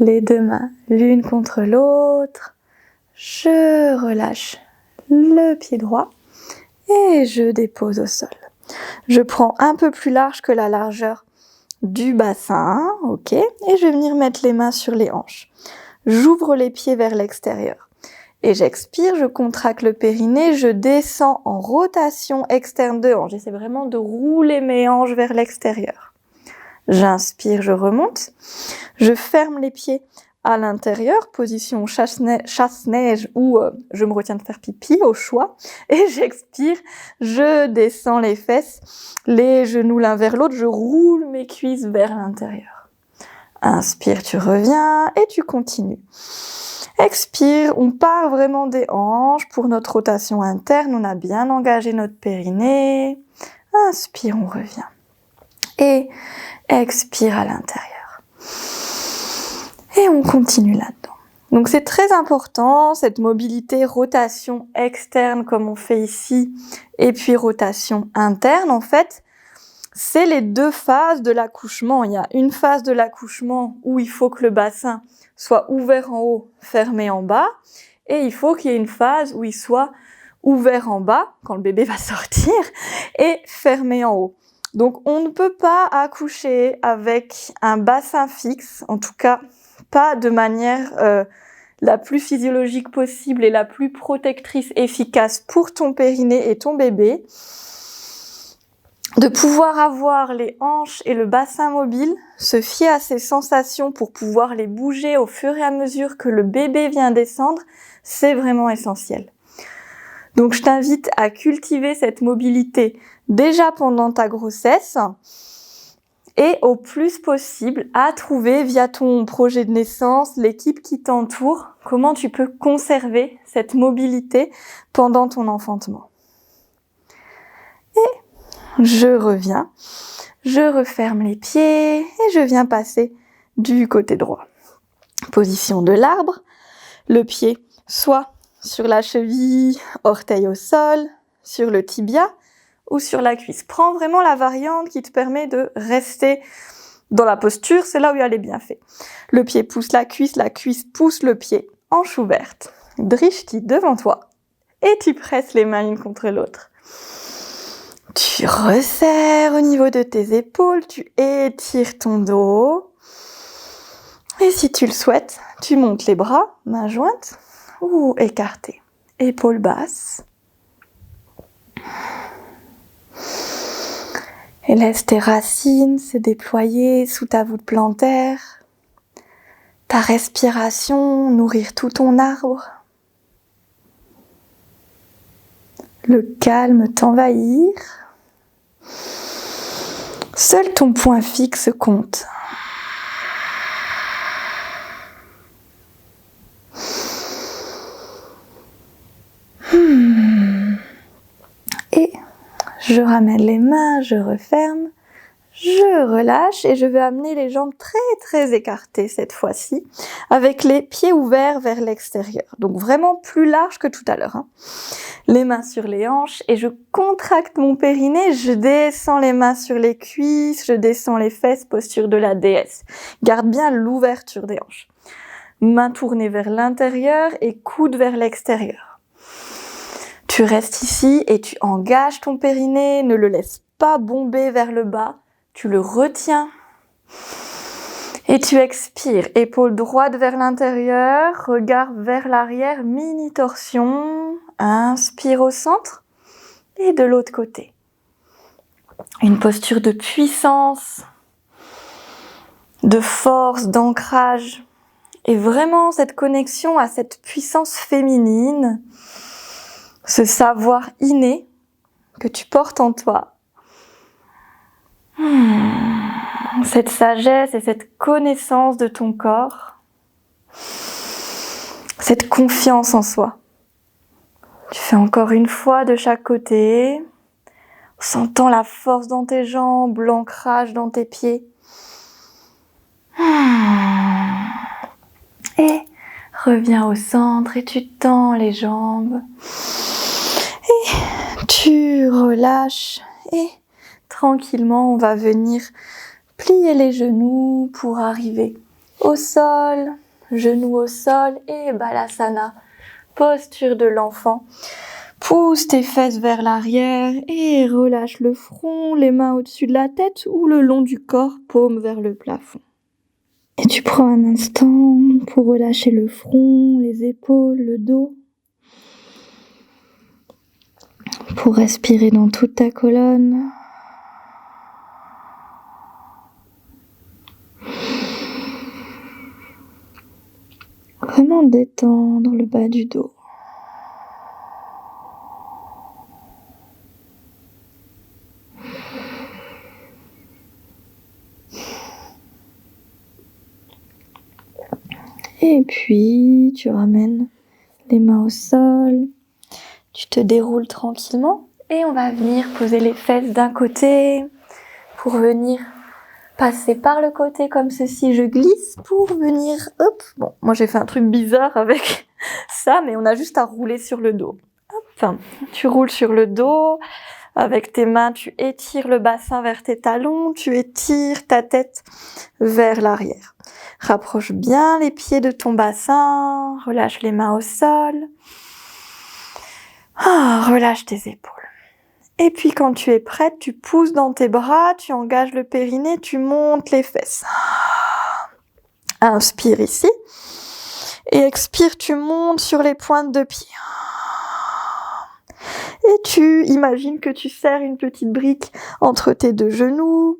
S1: les 2 mains l'une contre l'autre. Je relâche le pied droit et je dépose au sol. Je prends un peu plus large que la largeur du bassin, ok, et je vais venir mettre les mains sur les hanches. J'ouvre les pieds vers l'extérieur et j'expire, je contracte le périnée, je descends en rotation externe de hanche. J'essaie vraiment de rouler mes hanches vers l'extérieur. J'inspire, je remonte, je ferme les pieds à l'intérieur, position chasse-neige ou je me retiens de faire pipi au choix, et j'expire, je descends les fesses, les genoux l'un vers l'autre, je roule mes cuisses vers l'intérieur. Inspire, tu reviens et tu continues. Expire, on part vraiment des hanches pour notre rotation interne, on a bien engagé notre périnée. Inspire, on revient. Et expire à l'intérieur. Et on continue là-dedans. Donc c'est très important, cette mobilité, rotation externe comme on fait ici, et puis rotation interne, en fait, c'est les 2 phases de l'accouchement. Il y a une phase de l'accouchement où il faut que le bassin soit ouvert en haut, fermé en bas, et il faut qu'il y ait une phase où il soit ouvert en bas, quand le bébé va sortir, et fermé en haut. Donc on ne peut pas accoucher avec un bassin fixe, en tout cas pas de manière la plus physiologique possible et la plus protectrice, efficace pour ton périnée et ton bébé. De pouvoir avoir les hanches et le bassin mobile, se fier à ces sensations pour pouvoir les bouger au fur et à mesure que le bébé vient descendre, c'est vraiment essentiel. Donc je t'invite à cultiver cette mobilité déjà pendant ta grossesse et au plus possible à trouver via ton projet de naissance, l'équipe qui t'entoure, comment tu peux conserver cette mobilité pendant ton enfantement. Et je reviens, je referme les pieds et je viens passer du côté droit. Position de l'arbre, le pied soit sur la cheville, orteil au sol, sur le tibia ou sur la cuisse. Prends vraiment la variante qui te permet de rester dans la posture, c'est là où il y a les bienfaits. Le pied pousse la cuisse pousse le pied, hanche ouverte. Drishti devant toi et tu presses les mains l'une contre l'autre. Tu resserres au niveau de tes épaules, tu étires ton dos. Et si tu le souhaites, tu montes les bras, mains jointes ou écartées, épaules basses. Et laisse tes racines se déployer sous ta voûte plantaire. Ta respiration nourrir tout ton arbre. Le calme t'envahir. Seul ton point fixe compte. Et je ramène les mains, je referme, je relâche et je vais amener les jambes très écartées cette fois-ci, avec les pieds ouverts vers l'extérieur. Donc vraiment plus large que tout à l'heure. Les mains sur les hanches et je contracte mon périnée, je descends les mains sur les cuisses, je descends les fesses, posture de la déesse. Garde bien l'ouverture des hanches. Mains tournées vers l'intérieur et coudes vers l'extérieur. Tu restes ici et tu engages ton périnée, ne le laisse pas bomber vers le bas, tu le retiens. Et tu expires, épaule droite vers l'intérieur, regard vers l'arrière, mini torsion. Inspire au centre et de l'autre côté. Une posture de puissance, de force, d'ancrage. Et vraiment cette connexion à cette puissance féminine, ce savoir inné que tu portes en toi. Cette sagesse et cette connaissance de ton corps. Cette confiance en soi. Tu fais encore une fois de chaque côté, sentant la force dans tes jambes, l'ancrage dans tes pieds. Et reviens au centre et tu tends les jambes. Et tu relâches et tranquillement on va venir plier les genoux pour arriver au sol, genoux au sol et Balasana, posture de l'enfant. Pousse tes fesses vers l'arrière et relâche le front, les mains au-dessus de la tête ou le long du corps, paume vers le plafond. Et tu prends un instant pour relâcher le front, les épaules, le dos. Pour respirer dans toute ta colonne. Vraiment détendre le bas du dos. Et puis, tu ramènes les mains au sol. Tu te déroules tranquillement et on va venir poser les fesses d'un côté pour venir passer par le côté comme ceci. Je glisse pour venir, hop. Bon, moi j'ai fait un truc bizarre avec ça, mais on a juste à rouler sur le dos. Hop, tu roules sur le dos. Avec tes mains, tu étires le bassin vers tes talons, tu étires ta tête vers l'arrière. Rapproche bien les pieds de ton bassin, relâche les mains au sol. Relâche tes épaules. Et puis quand tu es prête, tu pousses dans tes bras, tu engages le périnée, tu montes les fesses. Inspire ici. Et expire, tu montes sur les pointes de pied. Et tu imagines que tu serres une petite brique entre tes deux genoux.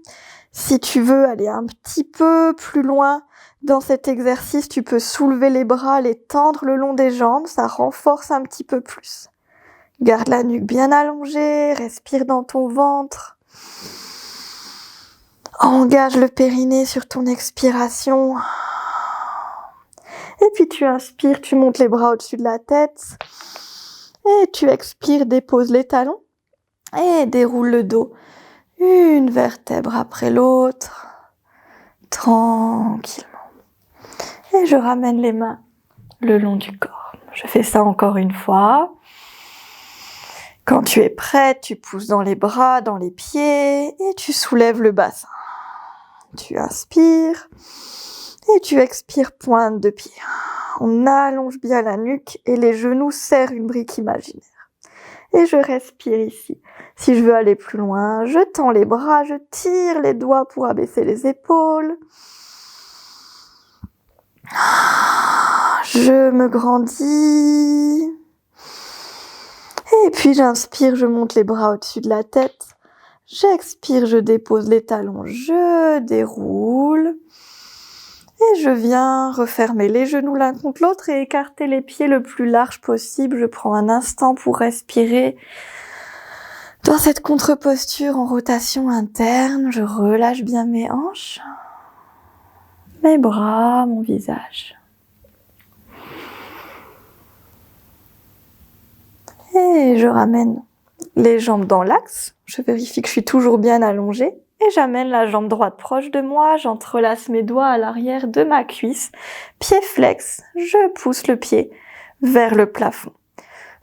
S1: Si tu veux aller un petit peu plus loin dans cet exercice, tu peux soulever les bras, les tendre le long des jambes, ça renforce un petit peu plus. Garde la nuque bien allongée, respire dans ton ventre. Engage le périnée sur ton expiration. Et puis tu inspires, tu montes les bras au-dessus de la tête. Et tu expires, dépose les talons. Et déroule le dos. Une vertèbre après l'autre. Tranquillement. Et je ramène les mains le long du corps. Je fais ça encore une fois. Quand tu es prête, tu pousses dans les bras, dans les pieds et tu soulèves le bassin. Tu inspires et tu expires, pointe de pied. On allonge bien la nuque et les genoux serrent une brique imaginaire. Et je respire ici. Si je veux aller plus loin, je tends les bras, je tire les doigts pour abaisser les épaules. Je me grandis. Et puis j'inspire, je monte les bras au-dessus de la tête. J'expire, je dépose les talons, je déroule. Et je viens refermer les genoux l'un contre l'autre et écarter les pieds le plus large possible. Je prends un instant pour respirer. Dans cette contre-posture en rotation interne, je relâche bien mes hanches, mes bras, mon visage. Et je ramène les jambes dans l'axe. Je vérifie que je suis toujours bien allongée. Et j'amène la jambe droite proche de moi. J'entrelace mes doigts à l'arrière de ma cuisse. Pied flex. Je pousse le pied vers le plafond.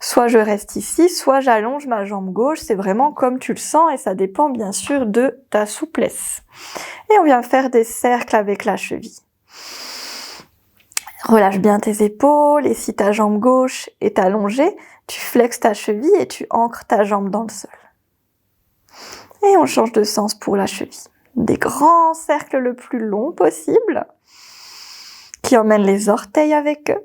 S1: Soit je reste ici, soit j'allonge ma jambe gauche. C'est vraiment comme tu le sens et ça dépend bien sûr de ta souplesse. Et on vient faire des cercles avec la cheville. Relâche bien tes épaules et si ta jambe gauche est allongée, tu flexes ta cheville et tu ancres ta jambe dans le sol. Et on change de sens pour la cheville. Des grands cercles le plus long possible qui emmènent les orteils avec eux.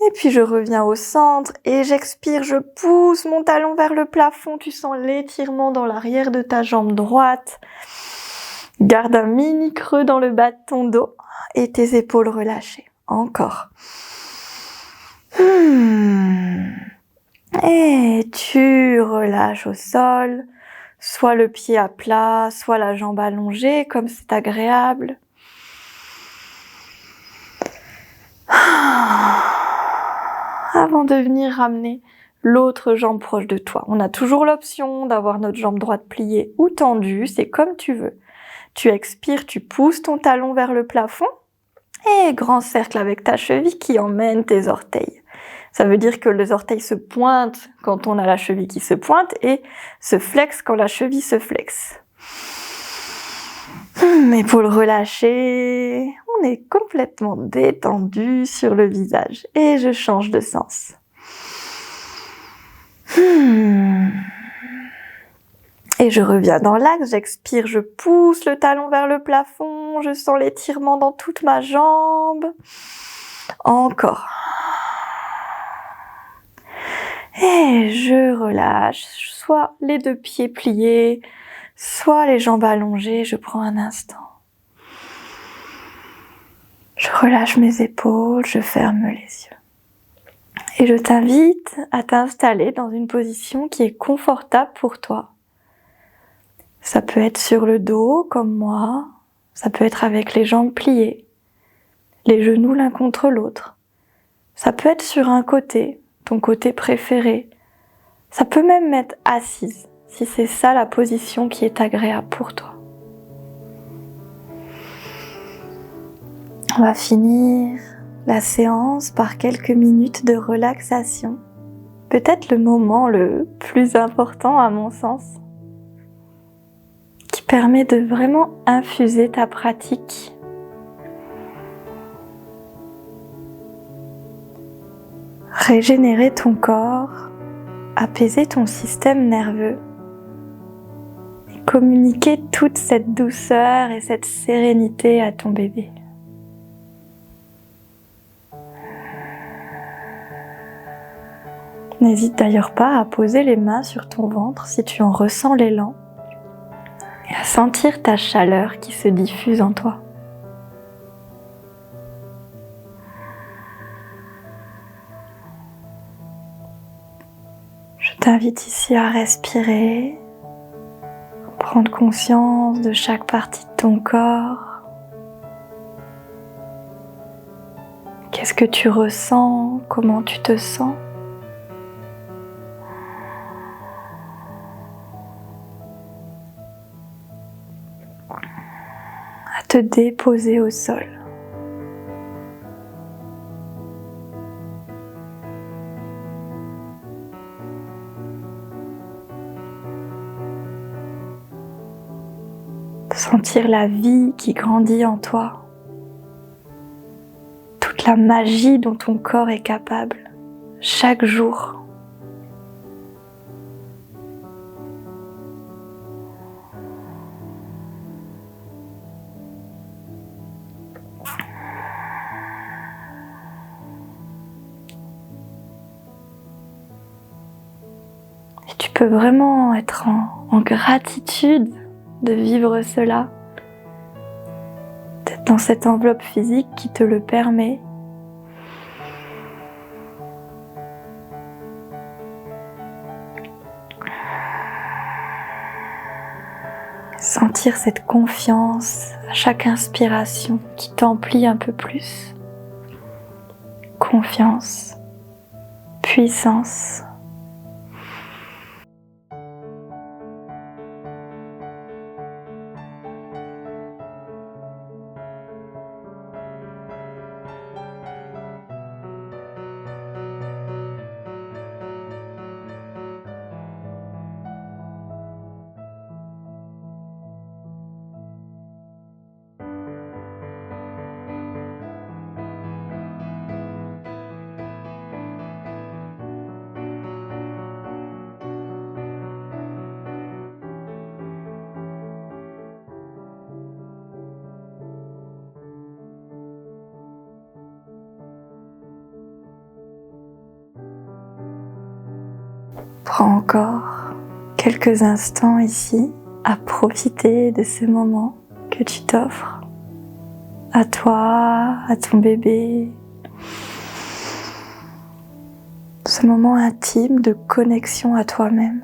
S1: Et puis je reviens au centre et j'expire, je pousse mon talon vers le plafond. Tu sens l'étirement dans l'arrière de ta jambe droite. Garde un mini creux dans le bas de ton dos et tes épaules relâchées. Encore. Et tu relâches au sol, soit le pied à plat, soit la jambe allongée, comme c'est agréable. Avant de venir ramener l'autre jambe proche de toi. On a toujours l'option d'avoir notre jambe droite pliée ou tendue, c'est comme tu veux. Tu expires, tu pousses ton talon vers le plafond et grand cercle avec ta cheville qui emmène tes orteils. Ça veut dire que les orteils se pointent quand on a la cheville qui se pointe et se flexent quand la cheville se flexe. Épaules relâchées, on est complètement détendu sur le visage et je change de sens. Et je reviens dans l'axe, j'expire, je pousse le talon vers le plafond, je sens l'étirement dans toute ma jambe. Encore. Et je relâche, soit les deux pieds pliés, soit les jambes allongées, je prends un instant. Je relâche mes épaules, je ferme les yeux. Et je t'invite à t'installer dans une position qui est confortable pour toi. Ça peut être sur le dos, comme moi. Ça peut être avec les jambes pliées, les genoux l'un contre l'autre. Ça peut être sur un côté, ton côté préféré. Ça peut même être assise, si c'est ça la position qui est agréable pour toi. On va finir la séance par quelques minutes de relaxation. Peut-être le moment le plus important à mon sens, qui permet de vraiment infuser ta pratique. Régénérer ton corps, apaiser ton système nerveux et communiquer toute cette douceur et cette sérénité à ton bébé. N'hésite d'ailleurs pas à poser les mains sur ton ventre si tu en ressens l'élan et à sentir ta chaleur qui se diffuse en toi. Je t'invite ici à respirer, à prendre conscience de chaque partie de ton corps. Qu'est-ce que tu ressens? Comment tu te sens? À te déposer au sol. Sentir la vie qui grandit en toi. Toute la magie dont ton corps est capable chaque jour. Tu peux vraiment être en gratitude de vivre cela, d'être dans cette enveloppe physique qui te le permet. Sentir cette confiance à chaque inspiration qui t'emplit un peu plus. Confiance, puissance. Prends encore quelques instants ici à profiter de ce moment que tu t'offres à toi, à ton bébé. Ce moment intime de connexion à toi-même.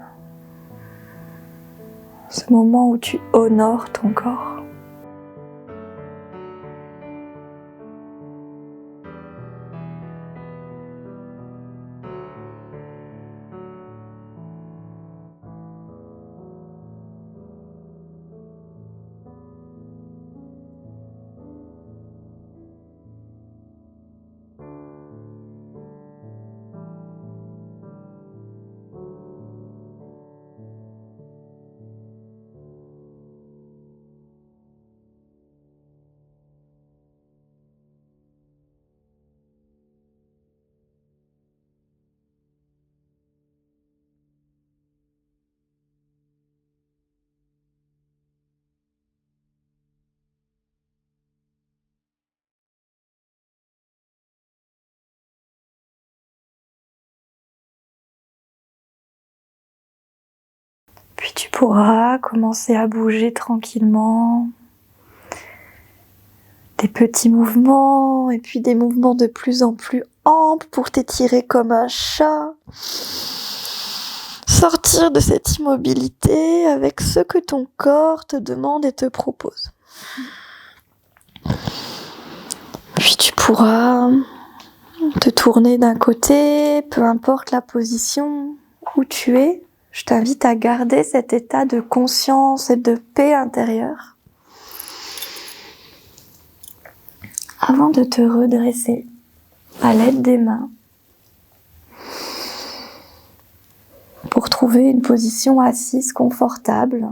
S1: Ce moment où tu honores ton corps. Puis tu pourras commencer à bouger tranquillement. Des petits mouvements et puis des mouvements de plus en plus amples pour t'étirer comme un chat. Sortir de cette immobilité avec ce que ton corps te demande et te propose. Puis tu pourras te tourner d'un côté, peu importe la position où tu es. Je t'invite à garder cet état de conscience et de paix intérieure avant de te redresser à l'aide des mains pour trouver une position assise confortable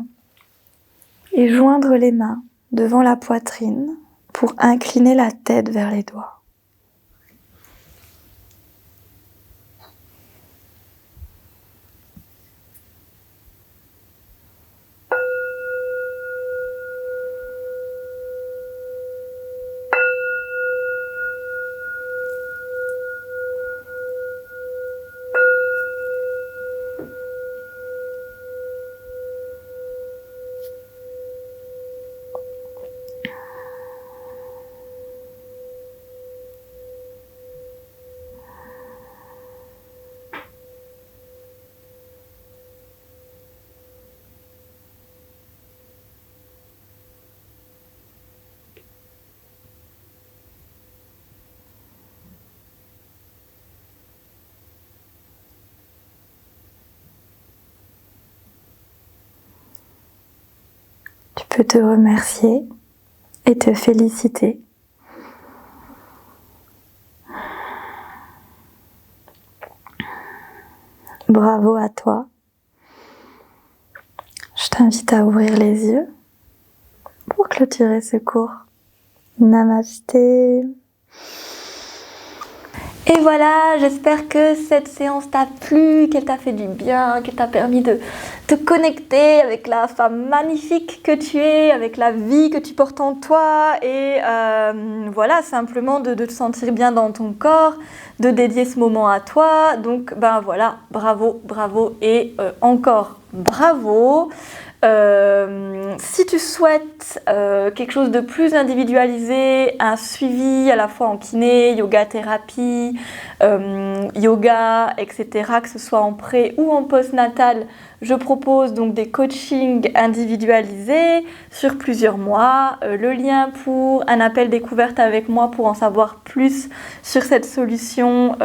S1: et joindre les mains devant la poitrine pour incliner la tête vers les doigts. Tu peux te remercier et te féliciter. Bravo à toi. Je t'invite à ouvrir les yeux pour clôturer ce cours. Namasté. Et Et voilà, j'espère que cette séance t'a plu, qu'elle t'a fait du bien, qu'elle t'a permis de te connecter avec la femme magnifique que tu es, avec la vie que tu portes en toi et voilà, simplement de te sentir bien dans ton corps, de dédier ce moment à toi. Donc ben voilà, bravo, bravo et encore bravo. Si tu souhaites quelque chose de plus individualisé, un suivi à la fois en kiné, yoga thérapie, yoga, etc., que ce soit en pré ou en postnatal, je propose donc des coachings individualisés sur plusieurs mois. Le lien pour un appel découverte avec moi pour en savoir plus sur cette solution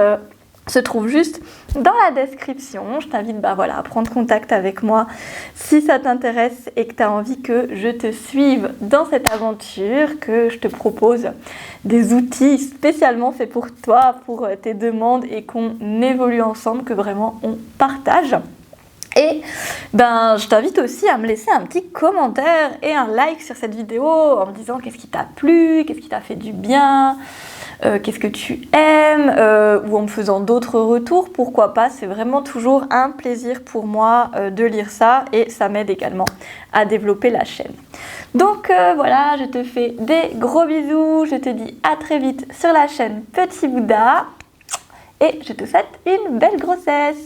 S1: se trouve juste dans la description. Je t'invite voilà, à prendre contact avec moi si ça t'intéresse et que tu as envie que je te suive dans cette aventure, que je te propose des outils spécialement faits pour toi, pour tes demandes et qu'on évolue ensemble, que vraiment on partage. Et je t'invite aussi à me laisser un petit commentaire et un like sur cette vidéo en me disant qu'est-ce qui t'a plu, qu'est-ce qui t'a fait du bien, qu'est-ce que tu aimes, ou en me faisant d'autres retours, pourquoi pas. C'est vraiment toujours un plaisir pour moi de lire ça et ça m'aide également à développer la chaîne. Donc voilà, je te fais des gros bisous, je te dis à très vite sur la chaîne Petit Bouddha et je te souhaite une belle grossesse.